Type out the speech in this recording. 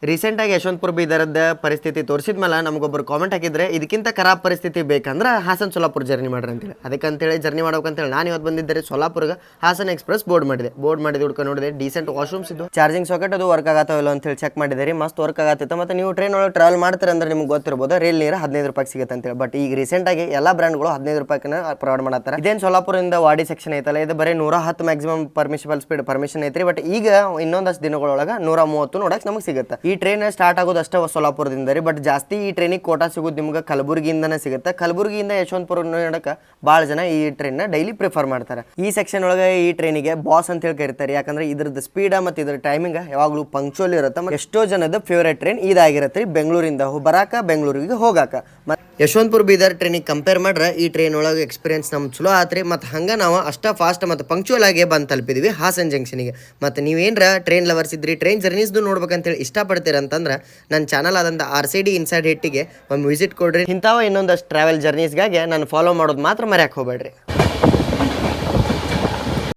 ರೀಸೆಂಟಾಗಿ ಯಶವಂತಪುರ ಬೀದರದ ಪರಿಸ್ಥಿತಿ ತೋರಿಸಿದ್ಮೇಲೆ ನಮಗೊಬ್ಬರು ಕಾಮೆಂಟ್ ಹಾಕಿದ್ರೆ ಇದಕ್ಕಿಂತ ಖರಾಬ್ ಪರಿಸ್ಥಿತಿ ಬೇಕಂದ್ರೆ ಹಾಸನ್ ಸೊಲ್ಲಾಪುರ ಜರ್ನಿ ಮಾಡ್ರಿ ಅಂತೇಳಿ. ಅದಕ್ಕಂತೇಳಿ ಜರ್ನಿ ಮಾಡ್ಬೇಕಂತೇಳಿ ನಾನು ಇವತ್ತು ಬಂದಿದ್ದರೆ ಸೊಲ್ಲಾಪುರ್ಗೆ ಹಾಸನ್ ಎಕ್ಸ್ಪ್ರೆಸ್ ಬೋರ್ಡ್ ಮಾಡಿದೆ ಹುಡ್ಕೊಂಡು ನೋಡಿದೆ. ಡೀಸೆಂಟ್ ವಾಶ್ರೂಮ್ಸ್ ಇದ್ದು, ಚಾರ್ಜಿಂಗ್ ಸಾಕೆಟ್ ಅದು ವರ್ಕ್ ಆಗತ್ತೋ ಅಂತೇಳಿ ಚೆಕ್ ಮಾಡಿದೆ. ಮಸ್ತ್ ವರ್ಕ್ ಆಗತ್ತಿತ್ತು. ಮತ್ತು ನೀವು ಟ್ರೈನ್ ಒಳಗೆ ಟ್ರಾವೆಲ್ ಮಾಡ್ತಾರೆ ಅಂದ್ರೆ ನಿಮ್ಗೆ ಗೊತ್ತಿರ್ಬೋದು ರೈಲ್ ನೀರು 15 ರೂಪಾಯಿ ಸಿಗುತ್ತೆ ಅಂತೇಳಿ. ಬಟ್ ಈಗ ರೀಸೆಂಟಾಗಿ ಎಲ್ಲ ಬ್ರ್ಯಾಂಡ್ಗಳು 15 ರೂಪಾಯಿನ ಪ್ರೊವೈಡ್ ಮಾಡತ್ತಾರೆ. ಇದೇನು ಸೊಲ್ಲಾಪುರದಿಂದ ವಾಡಿ ಸೆಕ್ಷನ್ ಐತಲ್ಲ, ಇದು ಬರೀ 110 ಮ್ಯಾಕ್ಸಿಮಮ್ ಪರ್ಮಿಷಬಲ್ ಸ್ಪೀಡ್ ಪರ್ಮಿಷನ್ ಐತ್ರಿ. ಬಟ್ ಈಗ ಇನ್ನೊಂದಷ್ಟು ದಿನಗಳೊಳಗೆ 130 ನೋಡಕ್ಕೆ ನಮಗೆ ಸಿಗುತ್ತೆ. ಈ ಟ್ರೈನ್ ಸ್ಟಾರ್ಟ್ ಆಗೋದು ಅಷ್ಟೇ ಸೊಲ್ಲಾಪುರದಿಂದ ರೀ. ಬಟ್ ಜಾಸ್ತಿ ಈ ಟ್ರೈನಿಗೆ ಕೋಟಾ ಸಿಗೋದು ನಿಮ್ಗೆ ಕಲಬುರಗಿಯಿಂದನೇ ಸಿಗುತ್ತೆ. ಕಲಬುರಗಿಯಿಂದ ಯಶವಂತಪುರ ನೋಡಕ್ಕೆ ಭಾಳ ಜನ ಈ ಟ್ರೈನ್ನ ಡೈಲಿ ಪ್ರಿಫರ್ ಮಾಡ್ತಾರೆ. ಈ ಸೆಕ್ಷನ್ ಒಳಗೆ ಈ ಟ್ರೈನಿಗೆ ಬಾಸ್ ಅಂತ ಹೇಳಿ ಕರೀತಾರೆ. ಯಾಕಂದ್ರೆ ಇದ್ರದ್ದು ಸ್ಪೀಡ್ ಮತ್ತು ಇದ್ರ ಟೈಮಿಂಗ್ ಯಾವಾಗಲೂ ಪಂಕ್ಚುವಲ್ ಇರುತ್ತೆ. ಎಷ್ಟೋ ಜನದ ಫೇವರೇಟ್ ಟ್ರೈನ್ ಇದಾಗಿರುತ್ತೆ ರೀ. ಬೆಂಗಳೂರಿಂದ ಬರಾಕ ಬೆಂಗಳೂರಿಗೆ ಹೋಗಾಕ. ಮತ್ತು ಯಶವಂತಪುರ ಬೀದರ್ ಟ್ರೈನಿಗೆ ಕಂಪೇರ್ ಮಾಡ್ರೆ ಈ ಟ್ರೈನ್ ಒಳಗೆ ಎಕ್ಸ್ಪೀರಿಯನ್ಸ್ ನಮ್ಗೆ ಚಲೋ ಆತ್ರಿ. ಮತ್ತು ಹಂಗೆ ನಾವು ಅಷ್ಟೇ ಫಾಸ್ಟ್ ಮತ್ತು ಪಂಕ್ಚುವಲ್ ಆಗಿ ಬಂದು ತಲುಪಿದ್ವಿ ಹಾಸನ್ ಜಂಕ್ಷನಿಗೆ. ಮತ್ತು ನೀವೇನ್ರ ಟ್ರೈನ್ ಲವರ್ಸ್ ಇದ್ರಿ, ಟ್ರೈನ್ ಜರ್ನೀಸ್ದು ನೋಡ್ಬೇಕಂತೇಳಿ ಇಷ್ಟಪಡ್ತೀರ ಅಂತಂದ್ರೆ ನನ್ನ ಚಾನಲ್ ಆದಂಥ RCD ಇನ್ಸೈಡ್ ಹಿಟ್ಟಿಗೆ ಒಂದು ವಿಸಿಟ್ ಕೊಡ್ರಿ. ಇಂಥವ ಇನ್ನೊಂದಷ್ಟು ಟ್ರಾವೆಲ್ ಜರ್ನೀಸ್ಗಾಗಿ ನಾನು ಫಾಲೋ ಮಾಡೋದು ಮಾತ್ರ ಮರ್ಯಾಕೆ ಹೋಗ್ಬೇಡ್ರಿ.